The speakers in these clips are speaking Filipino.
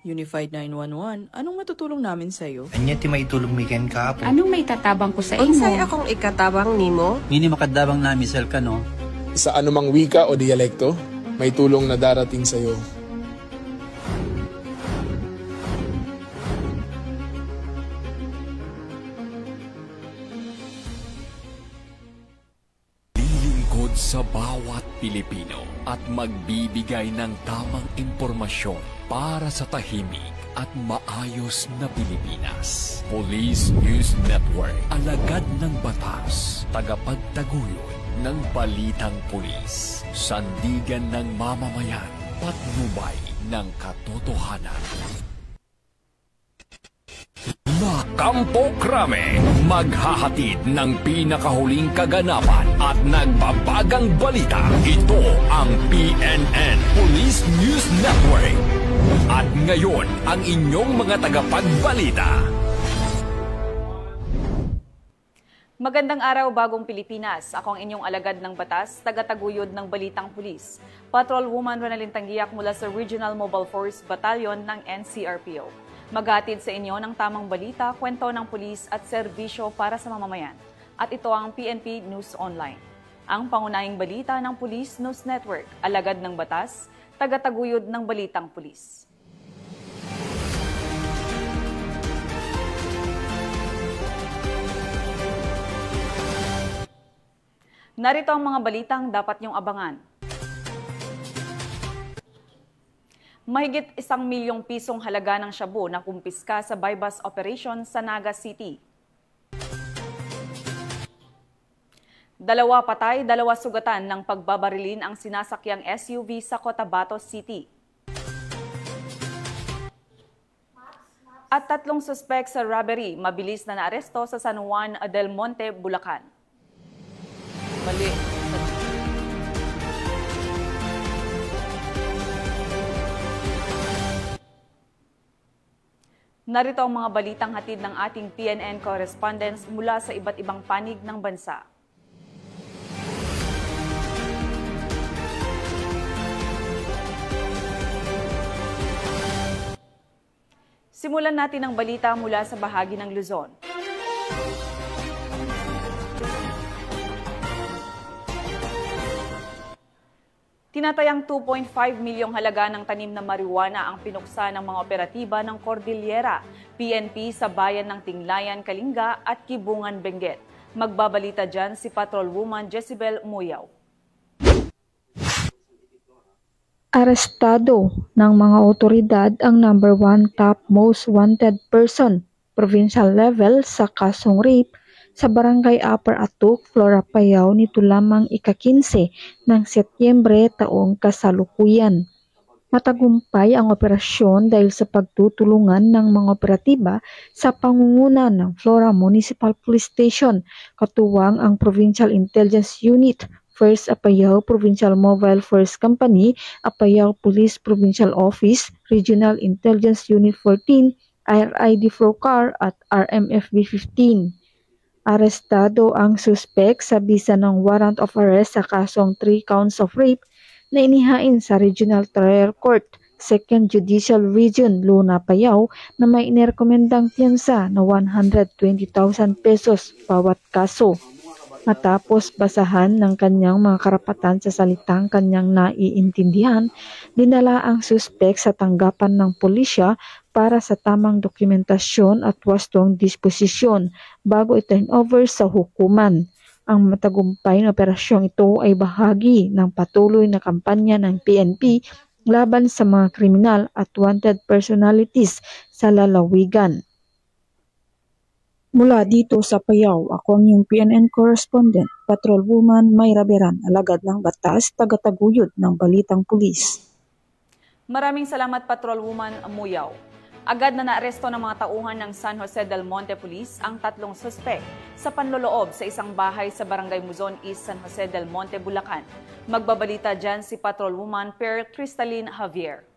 Unified 911, anong matutulong namin sa'yo? Anya ti maitulong mi ken kapo. Anong may tatabang ko sa imo? Unsay akong ikatabang nimo? Ngini makadabang na misal ka no? Sa anumang wika o dialekto, may tulong na darating sa iyo. Lilingkod sa bawat Pilipino at magbibigay ng tamang impormasyon para sa tahimik at maayos na Pilipinas. Police News Network, alagad ng batas, tagapagtaguyod ng balitang pulis, sandigan ng mamamayan, patnubay ng katotohanan. La Campo Crame, maghahatid ng pinakahuling kaganapan at nagbabagang balita. Ito ang PNN Police News Network. At ngayon, ang inyong mga tagapagbalita. Magandang araw, bagong Pilipinas. Ako ang inyong alagad ng batas, tagataguyod ng Balitang Pulis. Patrolwoman Ronalyn Tanggiak mula sa Regional Mobile Force Battalion ng NCRPO. Maghatid sa inyo ng tamang balita, kwento ng pulis at serbisyo para sa mamamayan. At ito ang PNP News Online. Ang pangunahing balita ng Police News Network, alagad ng batas, tagataguyod ng Balitang Pulis. Narito ang mga balitang dapat niyong abangan. Mahigit 1 milyong pisong halaga ng shabu na kumpiska sa buy-bust operation sa Naga City. 2 patay, 2 sugatan ng pagbabarilin ang sinasakyang SUV sa Cotabato City. At 3 suspek sa robbery, mabilis na naaresto sa San Juan del Monte, Bulacan. Narito ang mga balitang hatid ng ating PNN correspondents mula sa iba't ibang panig ng bansa. Simulan natin ang balita mula sa bahagi ng Luzon. Tinatayang 2.5 milyong halaga ng tanim na marijuana ang pinuksa ng mga operatiba ng Cordillera, PNP sa bayan ng Tinglayan, Kalinga at Kibungan, Benguet. Magbabalita dyan si Patrolwoman Jezebel Muyaw. Arestado ng mga otoridad ang number 1 top most wanted person, provincial level sa kasong rape sa Barangay Upper Atuk, Flora Payao nito lamang ika-15 ng Setyembre taong kasalukuyan. Matagumpay ang operasyon dahil sa pagtutulungan ng mga operatiba sa pangunguna ng Flora Municipal Police Station, katuwang ang Provincial Intelligence Unit, 1st Apayao Provincial Mobile Force Company, Apayao Police Provincial Office, Regional Intelligence Unit 14, RID Frocar at RMFB 15. Arestado ang suspek sa bisa ng warrant of arrest sa kasong 3 counts of rape na inihain sa Regional Trial Court, 2nd Judicial Region, Luna, Payao na may inirekomendang piyansa na 120,000 pesos bawat kaso. Matapos basahan ng kanyang mga karapatan sa salitang kanyang naiintindihan, dinala ang suspek sa tanggapan ng pulisya para sa tamang dokumentasyon at wastong disposisyon bago i-turn over sa hukuman. Ang matagumpay na operasyong ito ay bahagi ng patuloy na kampanya ng PNP laban sa mga kriminal at wanted personalities sa lalawigan. Mula dito sa Payao, ako ang iyong PNN correspondent, Patrolwoman Mayra Beran, alagad ng batas, tagataguyod ng Balitang Pulis. Maraming salamat, Patrolwoman Muyaw. Agad na naaresto ng mga tauhan ng San Jose del Monte Police ang 3 suspek sa panloloob sa isang bahay sa Barangay Muzon East, San Jose del Monte, Bulacan. Magbabalita dyan si Patrolwoman Per Cristalin Javier.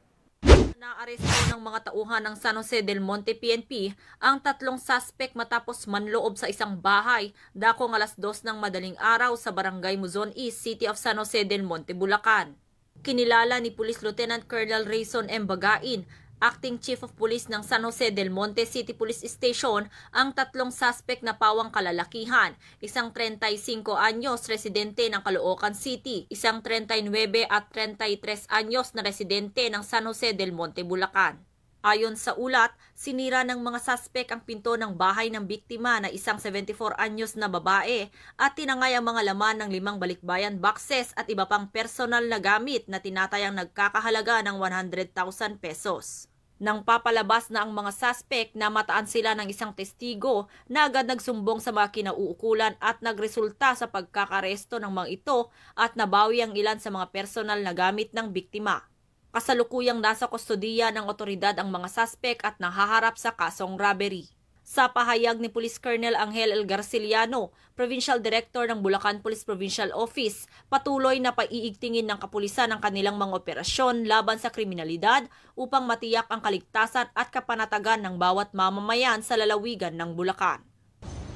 Naaresto ng mga tauhan ng San Jose del Monte PNP ang 3 suspek matapos manloob sa isang bahay dakong 2:00 ng madaling araw sa Barangay Muzon East, City of San Jose del Monte, Bulacan. Kinilala ni Police Lieutenant Colonel Rayson M. Bagain Acting Chief of Police ng San Jose del Monte City Police Station ang tatlong suspect na pawang kalalakihan, isang 35 anyos residente ng Caloocan City, isang 39 at 33 anyos na residente ng San Jose del Monte, Bulacan. Ayon sa ulat, sinira ng mga suspect ang pinto ng bahay ng biktima na isang 74 anyos na babae at tinangay ang mga laman ng 5 balikbayan boxes at iba pang personal na gamit na tinatayang nagkakahalaga ng 100,000 pesos. Nang papalabas na ang mga suspect, namataan sila ng isang testigo na agad nagsumbong sa mga kinauukulan at nagresulta sa pagkakaresto ng mga ito at nabawi ang ilan sa mga personal na gamit ng biktima. Kasalukuyang nasa kustodiya ng otoridad ang mga suspect at nahaharap sa kasong robbery. Sa pahayag ni Police Colonel Angel L. Garciliano, Provincial Director ng Bulacan Police Provincial Office, patuloy na paiigtingin ng kapulisan ang kanilang mga operasyon laban sa kriminalidad upang matiyak ang kaligtasan at kapanatagan ng bawat mamamayan sa lalawigan ng Bulacan.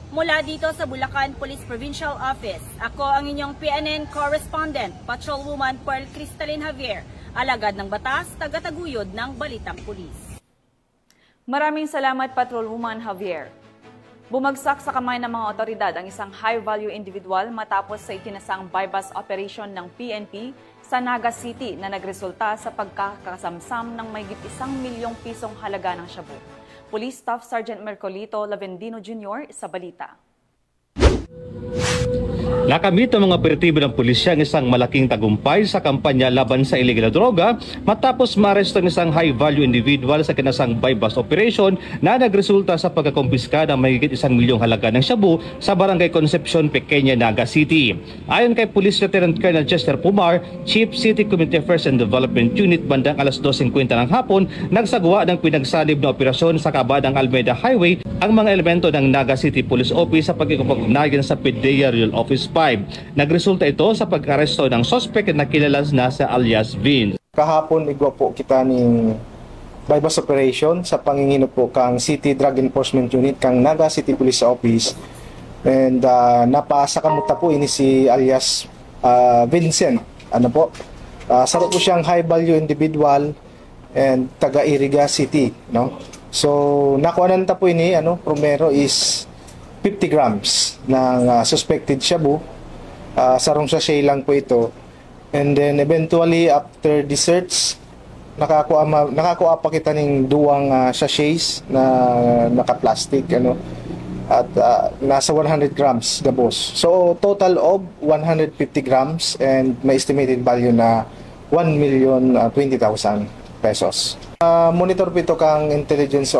Mula dito sa Bulacan Police Provincial Office, ako ang inyong PNN Correspondent, Patrolwoman Pearl Cristalin Javier, alagad ng batas, tagataguyod ng Balitang Pulis. Maraming salamat, Patrolwoman Javier. Bumagsak sa kamay ng mga otoridad ang isang high-value individual matapos sa itinasang bypass operation ng PNP sa Naga City na nagresulta sa pagkakasamsam ng mahigit 1 milyong pisong halaga ng shabu. Police Staff Sergeant Mercolito Lavendino Jr. sa balita. Nakamit ng mga operatibo ng pulisya ang isang malaking tagumpay sa kampanya laban sa illegal na droga matapos maaresto ng isang high-value individual sa kinasang bypass operation na nagresulta sa pagkakumpiska ng mahigit 1 milyong halaga ng shabu sa Barangay Concepcion, Pequeña, Naga City. Ayon kay Police Lieutenant Colonel Chester Pumar, Chief City Community Affairs and Development Unit, bandang alas 2:50 ng hapon, nagsagawa ng pinagsalib na operasyon sa kabadang Almeida Highway ang mga elemento ng Naga City Police Office sa pagkikipag-ugnayan sa PDEA Real Office 5. Nagresulta ito sa pag-aresto ng suspect na kilala na sa alias Vince. Kahapon igwa po kita ning bypass operation sa pangingino po kang City Drug Enforcement Unit kang Naga City Police Office, and napasa kamuta po ini si alias Vincent. Saro po siyang high value individual and taga Iriga City, no? So nakuhanan ta po ini primero is 50 grams ng suspected shabu. Sarong sachet lang po ito. And then eventually after the search, nakakuha pa kita ng 2 sachets na naka-plastic at nasa 100 grams gabos. So total of 150 grams and may estimated value na 1,020,000 pesos. Monitor po ito kang intelligence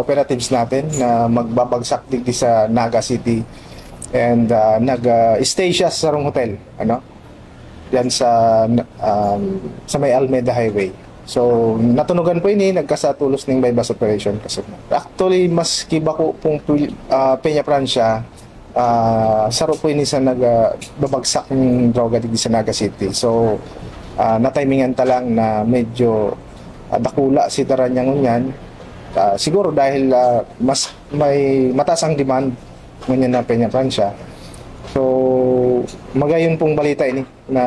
operatives natin na magbabagsak digdi sa Naga City, and nag-stay siya sa Sarong Hotel, yan sa may Almeida Highway. So natunugan po ini, nagkasatulos ng bypass operation. Actually mas kiba ko pong Peña Francia, saro po ini sa nagbabagsak ng droga digdi sa Naga City. So natimingan ta lang na medyo dakula si Taranyang yan. Siguro dahil mas may mataas ang demand ngunyan na Peña Francia. So magayon pong balita ini na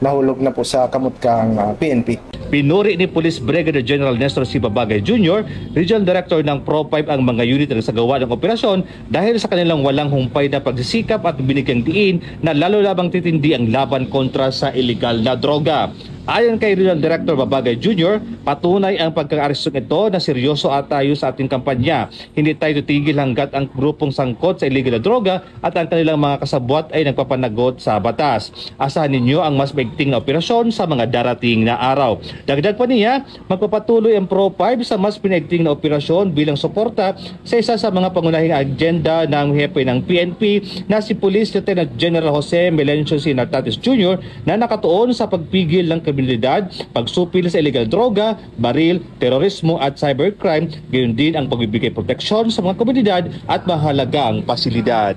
nahulog na po sa kamot kang PNP. Pinuri ni Police Brigadier General Nestor C. Babagay Jr., Regional Director ng Pro-5 ang mga unit na nagsagawa ng operasyon dahil sa kanilang walang humpay na pagsisikap at binigyang diin na lalo labang titindi ang laban kontra sa illegal na droga. Ayon kay Regional Director Babagay Jr., patunay ang pagkakaarestong ito na seryoso at tayo sa ating kampanya. Hindi tayo titigil hanggat ang grupong sangkot sa illegal na droga at ang kanilang mga kasabwat ay nagpapanagot sa batas. Asahan ninyo ang mas maigting na operasyon sa mga darating na araw. Dagdag pa niya, magpapatuloy ang Pro-5 sa mas pinaigting na operasyon bilang suporta sa isa sa mga pangunahing agenda ng hepe ng PNP na si Police Lieutenant General Jose Melencio C. Nartates Jr. na nakatuon sa pagpigil ng kriminalidad, pagsupil sa illegal droga, baril, terorismo at cybercrime, gayon din ang pagbibigay proteksyon sa mga komunidad at mahalagang pasilidad.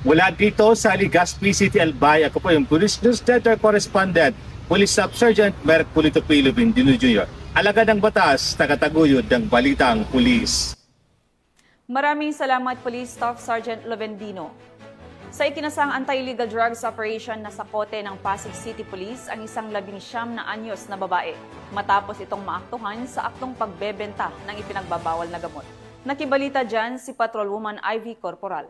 Mula dito sa Legazpi City, Albay, ako po yung Police News Center Correspondent, Police Staff Sergeant Mercolito P. Lavendino Jr. Alagad ng batas, tagataguyod ng Balitang Pulis. Maraming salamat, Police Staff Sergeant Lavendino. Sa ikinasang anti-illegal drugs operation na sakote ng Pasig City Police ang isang 19 na anyos na babae matapos itong maaktuhan sa aktong pagbebenta ng ipinagbabawal na gamot. Nakibalita dyan si Patrolwoman Ivy Corporal.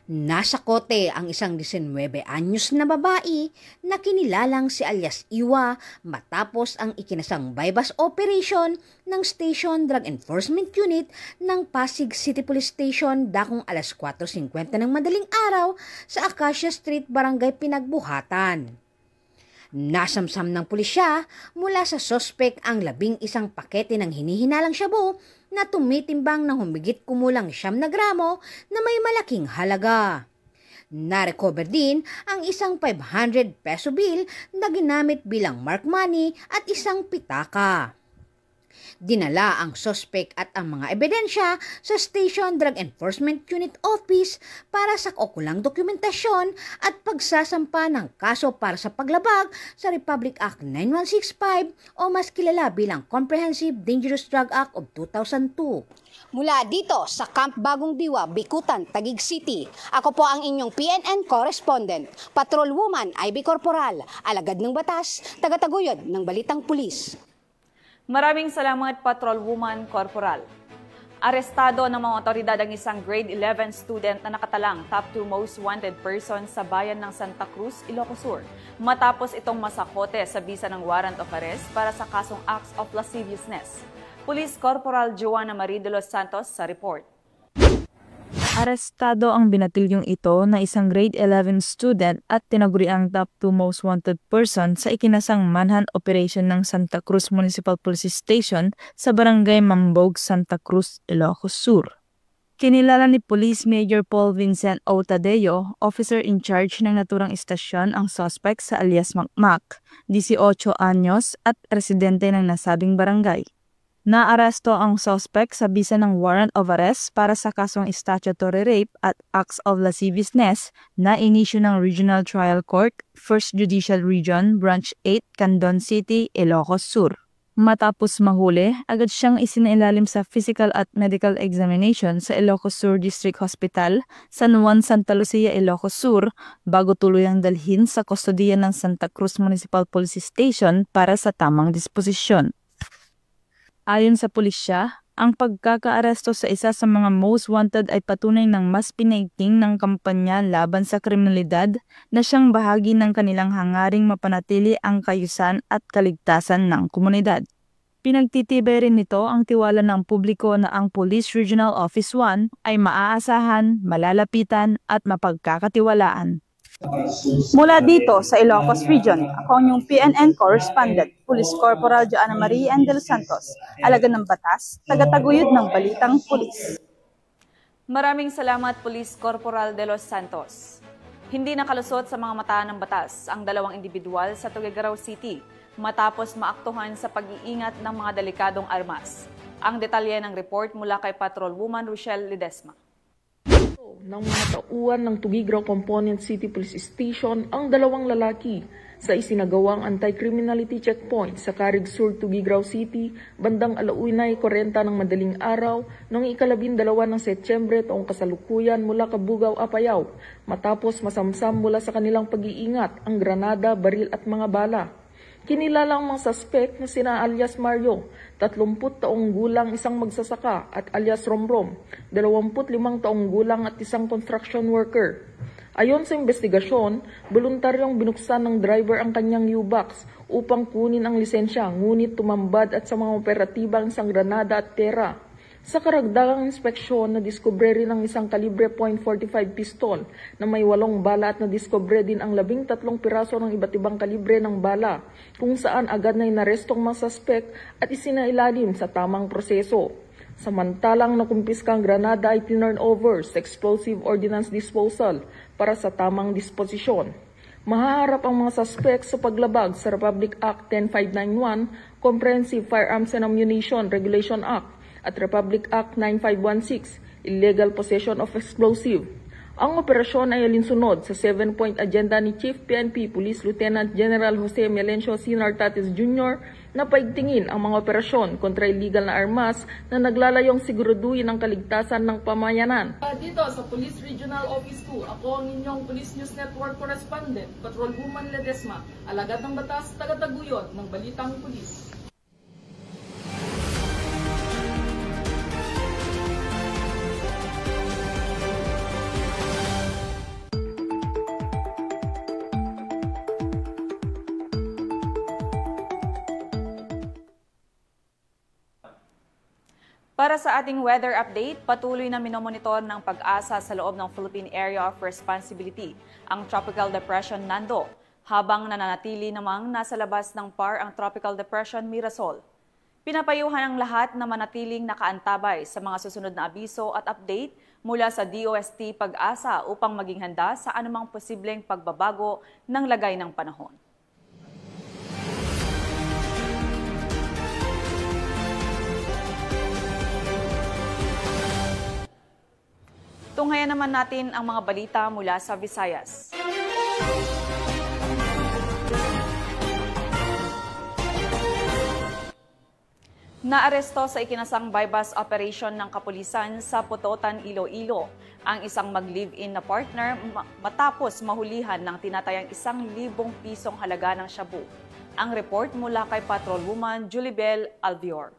Nasa kote ang isang 19 anyos na babae na kinilalang si alias Iwa matapos ang ikinasang bypass operation ng Station Drug Enforcement Unit ng Pasig City Police Station dakong alas 4:50 ng madaling araw sa Acacia Street, Barangay Pinagbuhatan. Nasamsam ng pulisya mula sa sospek ang 11 pakete ng hinihinalang shabu na tumitimbang ng humigit kumulang 9 na gramo na may malaking halaga. Na-recover din ang isang 500 peso bill na ginamit bilang mark money at isang pitaka. Dinala ang sospek at ang mga ebidensya sa Station Drug Enforcement Unit Office para sa kaukulang dokumentasyon at pagsasampa ng kaso para sa paglabag sa Republic Act 9165 o mas kilala bilang Comprehensive Dangerous Drug Act of 2002. Mula dito sa Camp Bagong Diwa, Bikutan, Taguig City, ako po ang inyong PNN correspondent, Patrolwoman Ivy Corporal, alagad ng batas, tagataguyod ng Balitang Pulis. Maraming salamat, Patrolwoman Corporal. Arestado ng mga otoridad ang isang grade 11 student na nakatalang top 2 most wanted person sa bayan ng Santa Cruz, Ilocos Sur, matapos itong masakote sa bisa ng warrant of arrest para sa kasong acts of lasciviousness. Police Corporal Joanna Marie de los Santos sa report. Arestado ang binatilyong ito na isang grade 11 student at tinaguri ang top 2 most wanted person sa ikinasang manhunt operation ng Santa Cruz Municipal Police Station sa Barangay Mambog, Santa Cruz, Ilocos Sur. Kinilala ni Police Major Paul Vincent O. Tadeo, officer in charge ng naturang istasyon, ang suspect sa alias Makmak, 18 anyos at residente ng nasabing barangay. Naaresto ang suspect sa bisa ng warrant of arrest para sa kasong statutory rape at acts of lasciviousness na inisyu ng Regional Trial Court, 1st Judicial Region, Branch 8, Candon City, Ilocos Sur. Matapos mahuli, agad siyang isinailalim sa physical at medical examination sa Ilocos Sur District Hospital, San Juan, Santa Lucia, Ilocos Sur, bago tuluyang dalhin sa kustodiya ng Santa Cruz Municipal Police Station para sa tamang disposisyon. Ayon sa pulisya, ang pagkakaaresto sa isa sa mga most wanted ay patunay ng mas pinaigting ng kampanya laban sa kriminalidad na siyang bahagi ng kanilang hangaring mapanatili ang kaayusan at kaligtasan ng komunidad. Pinagtitibay rin nito ang tiwala ng publiko na ang Police Regional Office 1 ay maaasahan, malalapitan at mapagkakatiwalaan. Mula dito sa Ilocos Region, ako ang inyong PNN correspondent, Police Corporal Joanna Marie de los Santos, alagad ng batas, tagataguyod ng Balitang Pulis. Maraming salamat, Police Corporal de los Santos. Hindi nakalusot sa mga mata ng batas ang dalawang individual sa Tuguegarao City matapos maaktuhan sa pag-iingat ng mga delikadong armas. Ang detalye ng report mula kay Patrolwoman Rochelle Ledesma. Ng mga tauhan ng Tuguegarao Component City Police Station ang dalawang lalaki sa isinagawang anti-criminality checkpoint sa Carig Sur, Tuguegarao City bandang 1:40 ng madaling araw noong 12 ng Setyembre taong kasalukuyan mula Kabugaw, Apayao matapos masamsam mula sa kanilang pag-iingat ang granada, baril at mga bala. Kinilala ang mga suspect na sina alias Mario, 30 taong gulang isang magsasaka at alias Romrom, 25 taong gulang at isang construction worker. Ayon sa investigasyon, voluntaryong binuksan ng driver ang kanyang U-Box upang kunin ang lisensya ngunit tumambad at sa mga operatiba ang isang granada at pera. Sa karagdagang inspeksyon, nadiskubre rin ang isang kalibre .45 pistol na may 8 bala at nadiskubre din ang 13 piraso ng iba't ibang kalibre ng bala, kung saan agad na inarestong mga suspect at isinailalim sa tamang proseso. Samantalang nakumpiska ang granada ay tinurn over sa Explosive Ordnance Disposal para sa tamang disposisyon. Mahaharap ang mga suspect sa paglabag sa Republic Act 10591, Comprehensive Firearms and Ammunition Regulation Act, at Republic Act 9516, Illegal Possession of Explosive. Ang operasyon ay alinsunod sa 7-point agenda ni Chief PNP Police Lieutenant General Jose Melencio Sinartates Jr. na paigtingin ang mga operasyon kontra illegal na armas na naglalayong siguraduhin ang kaligtasan ng pamayanan. Dito sa Police Regional Office 2, ako ang inyong Police News Network Correspondent, Patrolwoman Ledesma, alagad ng batas, tagataguyod ng Balitang Pulis. Para sa ating weather update, patuloy na minomonitor ng pag-asa sa loob ng Philippine Area of Responsibility ang Tropical Depression Nando, habang nananatili namang nasa labas ng PAR ang Tropical Depression Mirasol. Pinapayuhan ang lahat na manatiling nakaantabay sa mga susunod na abiso at update mula sa DOST Pag-asa upang maging handa sa anumang posibleng pagbabago ng lagay ng panahon. Tunghayan naman natin ang mga balita mula sa Visayas. Naaresto sa ikinasang bypass operation ng kapulisan sa Putotan, Iloilo ang isang mag-live-in na partner matapos mahulihan ng tinatayang 1,000 pisong halaga ng shabu. Ang report mula kay Patrolwoman Julibel Alvior.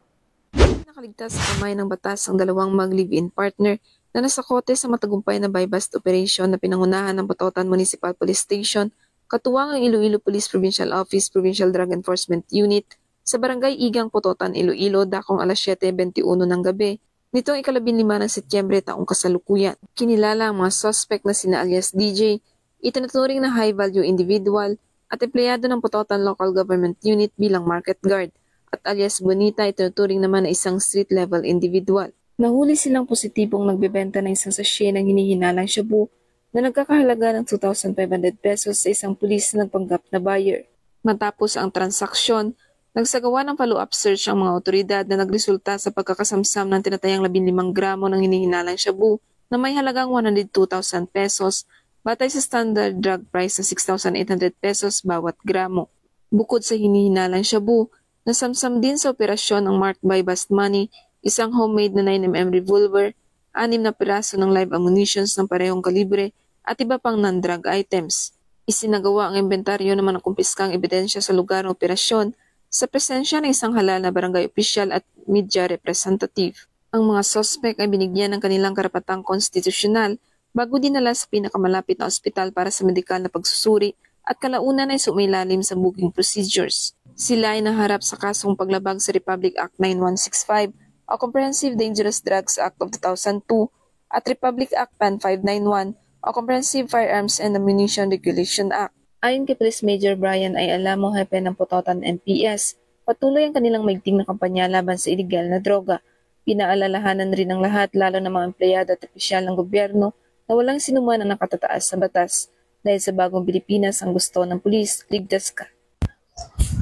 Nakaligtas sa kamay ng batas ang dalawang mag-live-in partner na nasa kote sa matagumpay na bypass operation na pinangunahan ng Putotan Municipal Police Station, katuwang ang Iloilo Police Provincial Office Provincial Drug Enforcement Unit sa Barangay Igang, Putotan, Iloilo, dakong alas 7:21 ng gabi, nitong 15 ng Setyembre taong kasalukuyan. Kinilala ang mga suspect na sina alias DJ, itinuturing na high-value individual at empleyado ng Putotan Local Government Unit bilang market guard, at alias Bonita, itinuturing naman na isang street-level individual. Nahuli silang positibong nagbebenta ng isang sachet ng hinihinalang shabu na nagkakahalaga ng 2,500 pesos sa isang pulis na nagpanggap na buyer. Matapos ang transaksyon, nagsagawa ng follow-up search ang mga otoridad na nagresulta sa pagkakasamsam ng tinatayang 15 gramo ng hinihinalang shabu na may halagang 102,000 pesos batay sa standard drug price na 6,800 pesos bawat gramo. Bukod sa hinihinalang shabu, nasamsam din sa operasyon ang marked by bust money, isang homemade na 9mm revolver, 6 na piraso ng live ammunitions ng parehong kalibre at iba pang non-drug items. Isinagawa ang inventaryo ng mga kumpiskang ebidensya sa lugar ng operasyon sa presensya ng isang halal na barangay opisyal at media representative. Ang mga suspect ay binigyan ng kanilang karapatang konstitusyonal bago dinala sa pinakamalapit na ospital para sa medikal na pagsusuri at kalaunan ay sumilalim sa booking procedures. Sila ay naharap sa kasong paglabag sa Republic Act 9165 o Comprehensive Dangerous Drugs Act of 2002 at Republic Act PAN 591 o Comprehensive Firearms and Ammunition Regulation Act. Ayon kay Police Major Brian ay Alamo, hepe ng Putotan NPS, patuloy ang kanilang maigting na kampanya laban sa iligal na droga. Pinaalalahanan rin ng lahat, lalo ng mga empleyado at opisyal ng gobyerno, na walang sinuman ang nakatataas sa batas. Dahil sa bagong Pilipinas ang gusto ng pulis, ligtas ka.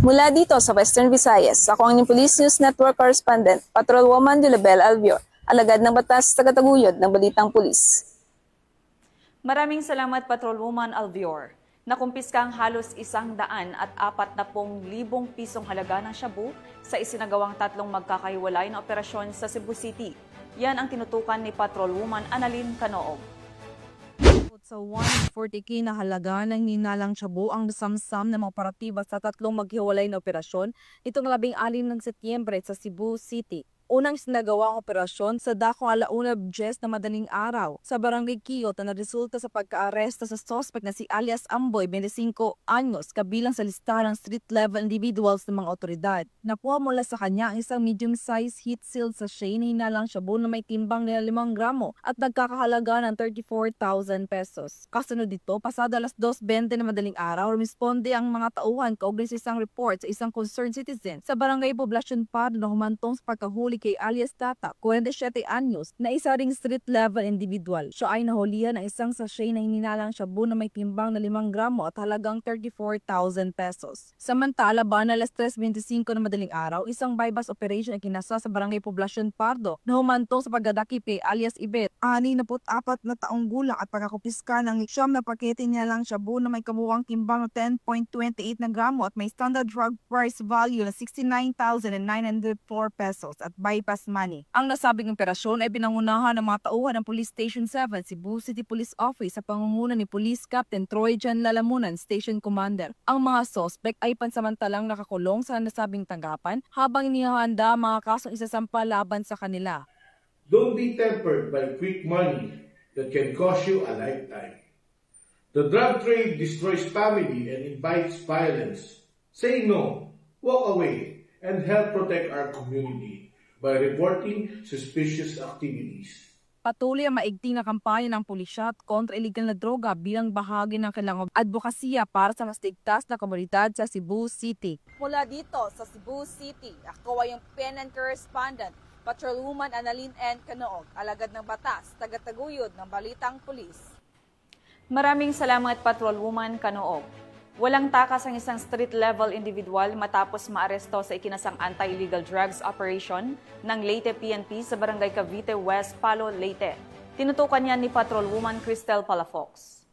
Mula dito sa Western Visayas, ako ang inyong Police News Network Correspondent, Patrolwoman Julibel Alvior, alagad ng batas, tagataguyod ng Balitang Pulis. Maraming salamat, Patrolwoman Alvior. Nakumpiskang halos 140,000 pisong halaga ng shabu sa isinagawang 3 magkakahiwalay na operasyon sa Cebu City. Yan ang tinutukan ni Patrolwoman Annalyn Canoog. Sa 140k na halaga ng hinalang shabu ang nasamsam ng mga operatiba sa 3 maghiwalay na operasyon itong 16 ng Setyembre sa Cebu City. Unang sinagawa ang operasyon sa dakong 1:10 na madaling araw sa Barangay Quiyot na naresulta sa pagka-aresta sa suspect na si alias Amboy, 25 anyos, kabilang sa listahan ng street-level individuals ng mga otoridad. Nakuha mula sa kanya ang isang medium-size heat-sealed sachet na hinalang shabu na may timbang na 5 gramo at nagkakahalaga ng 34,000 pesos. Kasunod dito, pasado alas 2:20 na madaling araw, rumisponde ang mga tauhan kaugnay sa isang report sa isang concerned citizen sa Barangay Poblacion Pardo na humantong sa pagkahuli nahuli kay alias Tata, 47 anyos, na isa ring street-level individual. Siya ay nahulihan ng isang sachet na hininalang shabu na may timbang na 5 gramo at halagang 34,000 pesos. Samantala, ba na alas 3:25 na madaling araw, isang bypass operation ay kinasa sa Barangay Poblacion Pardo na humantong sa pagdadakip kay alias Ibet, 64 na taong gulang at pagkakupiska ng siyam na pakete niya lang shabu na may kabuuang timbang na 10.28 na gramo at may standard drug price value na 69,904 pesos at bypass money. Ang nasabing operasyon ay pinangunahan ng mga tauhan ng Police Station 7, Cebu City Police Office sa pangunguna ni Police Captain Troy Jan Lalamunan, Station Commander. Ang mga suspect ay pansamantalang nakakulong sa nasabing tanggapan habang inihahanda ang mga kasong isasampa laban sa kanila. Don't be tempered by quick money that can cost you a lifetime. The drug trade destroys family and invites violence. Say no, walk away, and help protect our community by reporting suspicious activities. Patuloy ang maigting na kampanya ng pulisya kontra iligal na droga bilang bahagi ng kanilang advokasya para sa mas ligtas na komunidad sa Cebu City. Mula dito sa Cebu City, ako ay yung PNN correspondent, Patrolwoman Annalyn N. Canoog, alagad ng batas, tagataguyod ng Balitang Pulis. Maraming salamat, Patrolwoman Canoog. Walang takas ang isang street-level individual matapos maaresto sa ikinasang anti-illegal drugs operation ng Leyte PNP sa Barangay Cavite West, Palo, Leyte. Tinutukan niya ni Patrolwoman Cristel Palafox.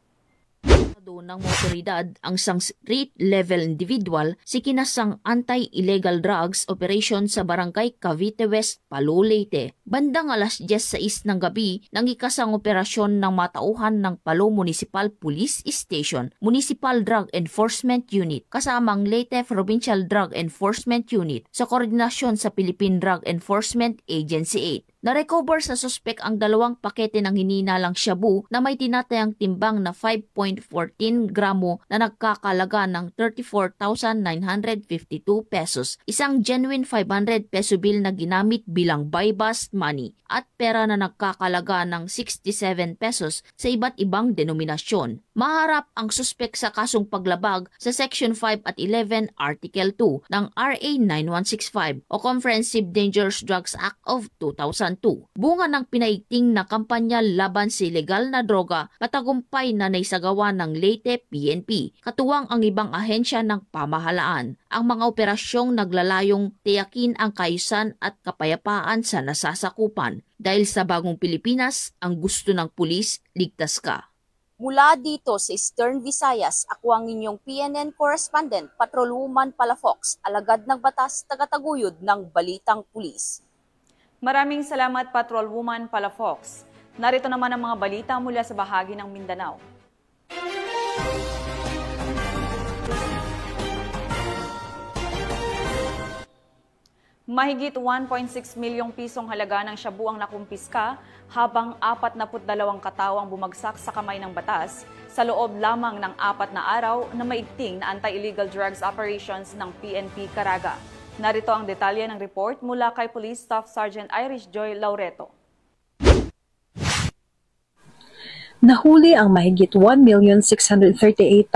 Ng motoridad ang isang street-level individual si kinasang anti-illegal drugs operation sa Barangay Cavite West, Palo, Leyte. Bandang alas 10:06 ng gabi nang ikasang operasyon ng matauhan ng Palo Municipal Police Station, Municipal Drug Enforcement Unit, kasamang Leyte Provincial Drug Enforcement Unit sa koordinasyon sa Philippine Drug Enforcement Agency 8. Na-recover sa suspek ang 2 pakete ng hininalang shabu na may tinatayang timbang na 5.14 gramo na nagkakalaga ng 34,952 pesos, isang genuine 500 peso bill na ginamit bilang buy-bust money at pera na nagkakalaga ng 67 pesos sa iba't ibang denominasyon. Maharap ang suspek sa kasong paglabag sa Section 5 at 11 Article 2 ng RA 9165 o Comprehensive Dangerous Drugs Act of 2002. Bunga ng pinaigting na kampanya laban sa ilegal na droga, patagumpay na naisagawa ng Leyte PNP, katuwang ang ibang ahensya ng pamahalaan. Ang mga operasyong naglalayong tiyakin ang kaayusan at kapayapaan sa nasasakupan. Dahil sa bagong Pilipinas, ang gusto ng pulis, ligtas ka. Mula dito sa Eastern Visayas, ako ang inyong PNN correspondent, Patrolwoman Palafox, alagad ng batas, tagataguyod ng Balitang Pulis. Maraming salamat, Patrolwoman Palafox. Narito naman ang mga balita mula sa bahagi ng Mindanao. Mahigit 1.6 milyong pisong halaga ng shabu ang nakumpiska habang 42 katao ang bumagsak sa kamay ng batas sa loob lamang ng 4 na araw na maigting na anti-illegal drugs operations ng PNP Caraga. Narito ang detalye ng report mula kay Police Staff Sergeant Irish Joy Laureto. Nahuli ang mahigit 1,638,804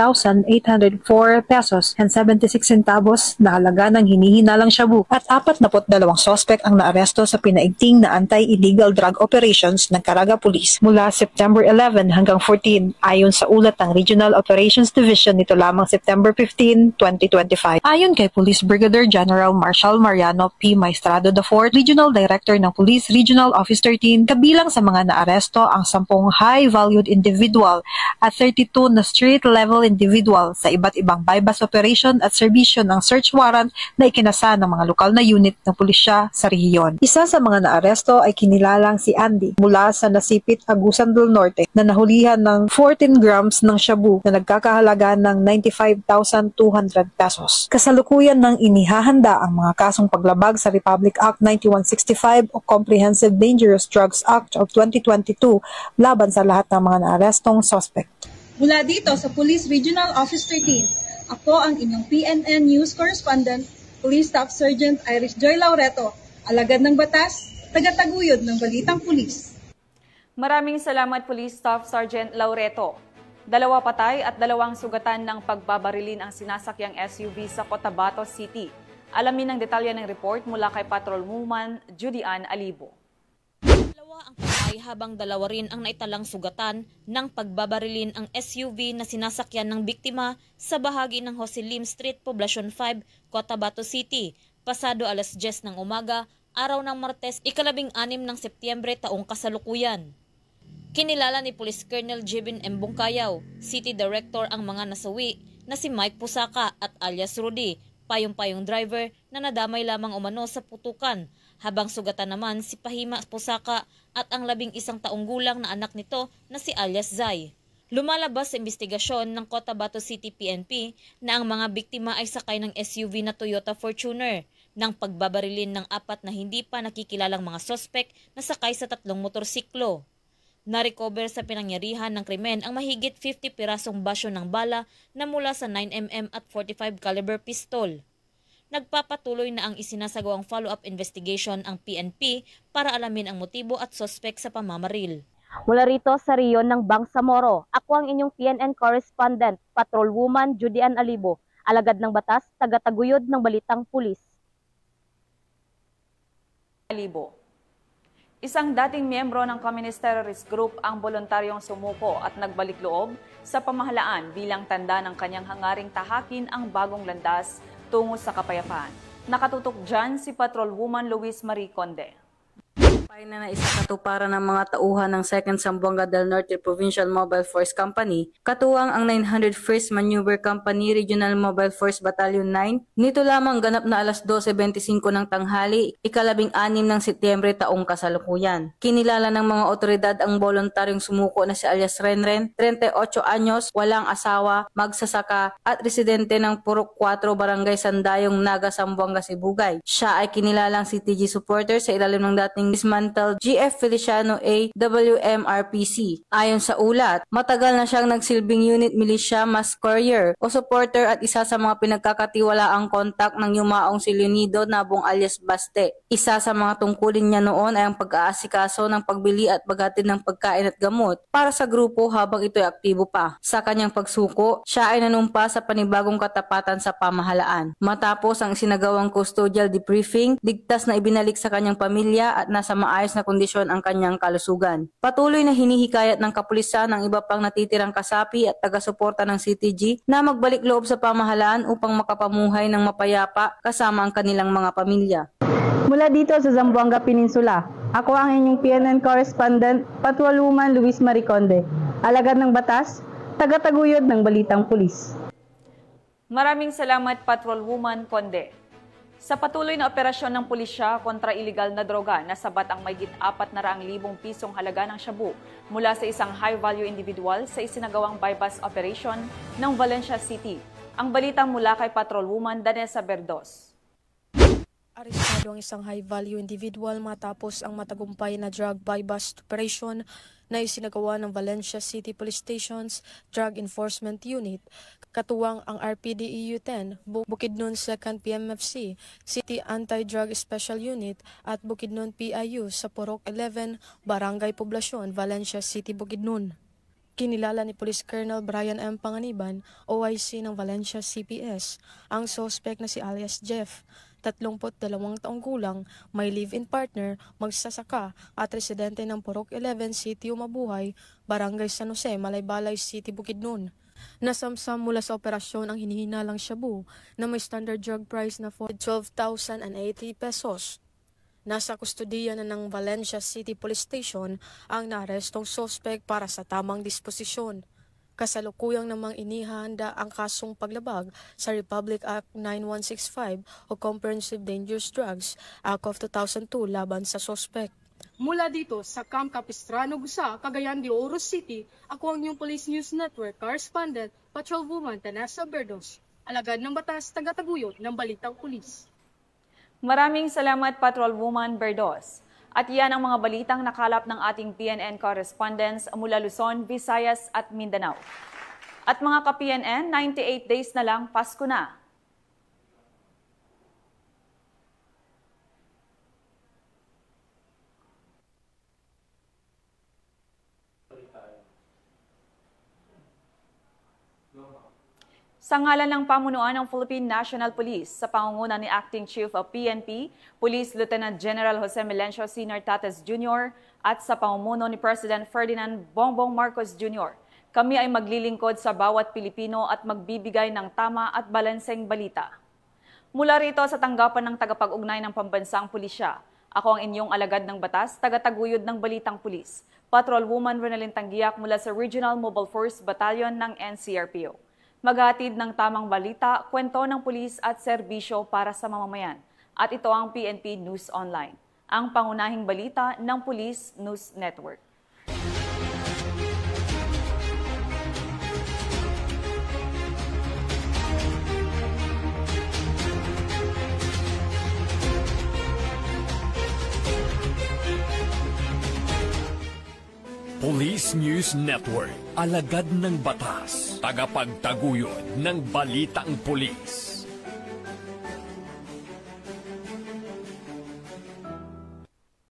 pesos and 76 centavos na halaga ng hinihinalang shabu at 42 sospek ang naaresto sa pinaigting na anti-illegal drug operations ng Caraga Police mula September 11 hanggang 14 ayon sa ulat ng Regional Operations Division nito lamang September 15, 2025. Ayon kay Police Brigadier General Marshal Mariano P. Maestrado IV, Regional Director ng Police Regional Office 13, kabilang sa mga naaresto ang 10 high-value individual at 32 na street-level individual sa iba't ibang buy-bust operation at serbisyo ng search warrant na ikinasa ng mga lokal na unit ng pulisya sa rehiyon. Isa sa mga naaresto ay kinilalang si Andy mula sa Nasipit, Agusan del Norte na nahulihan ng 14 grams ng shabu na nagkakahalaga ng 95,200 pesos. Kasalukuyan ng inihahanda ang mga kasong paglabag sa Republic Act 9165 o Comprehensive Dangerous Drugs Act of 2022 laban sa lahat ng mga naarestong suspect. Mula dito sa Police Regional Office 13, ako ang inyong PNN News Correspondent, Police Staff Sergeant Irish Joy Laureto, alagad ng batas, tagataguyod ng Balitang Pulis. Maraming salamat, Police Staff Sergeant Laureto. 2 patay at 2 sugatan ng pagbabarilin ang sinasakyang SUV sa Cotabato City. Alamin ang detalye ng report mula kay Patrolwoman Judy Ann Alibo. Dalawa ang patay habang dalawa rin ang naitalang sugatan ng pagbabarilin ang SUV na sinasakyan ng biktima sa bahagi ng Jose Lim Street, Poblacion 5, Cotabato City, pasado alas 10 ng umaga, araw ng Martes, 16 ng Setyembre taong kasalukuyan. Kinilala ni Police Colonel Jibin M. Bungkayaw, City Director ang mga nasawi na si Mike Pusaka at alias Rudy, payong-payong driver na nadamay lamang umano sa putukan, habang sugatan naman si Pahima Pusaka at ang 11 taong gulang na anak nito na si alias Zay. Lumalabas sa investigasyon ng Cotabato City PNP na ang mga biktima ay sakay ng SUV na Toyota Fortuner ng pagbabarilin ng 4 na hindi pa nakikilalang mga sospek na sakay sa 3 motorsiklo. Na-recover sa pinangyarihan ng krimen ang mahigit 50 pirasong basyo ng bala na mula sa 9mm at 45 caliber pistol. Nagpapatuloy na ang isinasagawang follow-up investigation ang PNP para alamin ang motibo at sospek sa pamamaril. Mula rito sa Riyon ng Bangsamoro, ako ang inyong PNN correspondent, Patrolwoman Judy Ann Alibo, alagad ng batas, tagataguyod ng Balitang Pulis. Alibo. Isang dating miyembro ng Communist Terrorist Group ang voluntaryong sumuko at nagbalik loob sa pamahalaan bilang tanda ng kanyang hangaring tahakin ang bagong landas tungo sa kapayapaan. Nakatutok dyan si Patrolwoman Luis Marie Conde. Na naisakatuparan ng mga tauhan ng 2nd Zamboanga del Norte Provincial Mobile Force Company, katuwang ang 901st Maneuver Company Regional Mobile Force Battalion 9, nito lamang ganap na alas 12:25 ng tanghali, 16 ng Setyembre taong kasalukuyan. Kinilala ng mga otoridad ang voluntaryong sumuko na si alias Renren, 38 anyos, walang asawa, magsasaka at residente ng Purok 4 Barangay Sandayong, Naga, Zamboanga, Sibugay. Siya ay kinilalang CTG supporter sa ilalim ng dating GF Feliciano A. WMRPC. Ayon sa ulat, matagal na siyang nagsilbing unit militia mass courier o supporter at isa sa mga pinagkakatiwalaang kontak ng yumaong si Leonido Nabong alias Baste. Isa sa mga tungkulin niya noon ay ang pag-aasikaso ng pagbili at paghatid ng pagkain at gamot para sa grupo habang ito'y aktibo pa. Sa kanyang pagsuko, siya ay nanumpa sa panibagong katapatan sa pamahalaan. Matapos ang sinagawang custodial debriefing, ligtas na ibinalik sa kanyang pamilya at nasa maayos na kondisyon ang kanyang kalusugan. Patuloy na hinihikayat ng kapulisan ang iba pang natitirang kasapi at taga-suporta ng CTG na magbalik loob sa pamahalaan upang makapamuhay ng mapayapa kasama ang kanilang mga pamilya. Mula dito sa Zamboanga Peninsula, ako ang inyong PNN correspondent, Patrolwoman Luis Marie Conde, alagad ng batas, tagataguyod ng Balitang Pulis. Maraming salamat, Patrolwoman Conde. Sa patuloy na operasyon ng pulisya kontra iligal na droga, nasabat ang mahigit 400,000 pisong halaga ng shabu mula sa isang high-value individual sa isinagawang bypass operation ng Valencia City. Ang balita mula kay Patrolwoman Danessa Berdos. Arestado ang isang high-value individual matapos ang matagumpay na drug buy-bust operation na isinagawa ng Valencia City Police Station's Drug Enforcement Unit, katuwang ang RPDEU-10, Bukidnon 2nd PMFC, City Anti-Drug Special Unit at Bukidnon PIU sa Purok 11, Barangay Poblacion, Valencia City, Bukidnon. Kinilala ni Police Colonel Brian M. Panganiban, OIC ng Valencia CPS, ang suspect na si alias Jeff, 32 taong gulang, may live-in partner, magsasaka at residente ng Purok 11, City Umabuhay, Barangay San Jose, Malaybalay City, Bukidnon. Nasamsam mula sa operasyon ang hinihinalang shabu na may standard drug price na 12,080 pesos. Nasa kustodiya na ng Valencia City Police Station ang naarestong suspect para sa tamang disposisyon. Kasalukuyang namang inihahanda ang kasong paglabag sa Republic Act 9165 o Comprehensive Dangerous Drugs Act of 2002 laban sa suspect. Mula dito sa Camp Capistrano, Gusa, Cagayan de Oro City, ako ang inyong Police News Network correspondent, Patrolwoman Danessa Berdos, alagad ng batas, tagataguyod ng Balitang Pulis. Maraming salamat, Patrolwoman Berdos. At yan ang mga balitang nakalap ng ating PNN correspondents mula Luzon, Visayas at Mindanao. At mga ka-PNN, 98 days na lang, Pasko na. Sa ngalan ng pamunuan ng Philippine National Police sa pangunguna ni Acting Chief of PNP, Police Lieutenant General Jose Melencio Sr. Tates Jr. at sa pamumuno ni President Ferdinand Bongbong Marcos Jr., kami ay maglilingkod sa bawat Pilipino at magbibigay ng tama at balanseng balita. Mula rito sa tanggapan ng tagapag-ugnay ng Pambansang Pulisya, ako ang inyong alagad ng batas, tagataguyod ng Balitang Pulis, Patrolwoman Ronalyn Tanggiak mula sa Regional Mobile Force Battalion ng NCRPO. Maghatid ng tamang balita, kwento ng pulis at serbisyo para sa mamamayan. At ito ang PNP News Online, ang pangunahing balita ng Police News Network. Police News Network, alagad ng batas, tagapagtaguyod ng balitang pulis.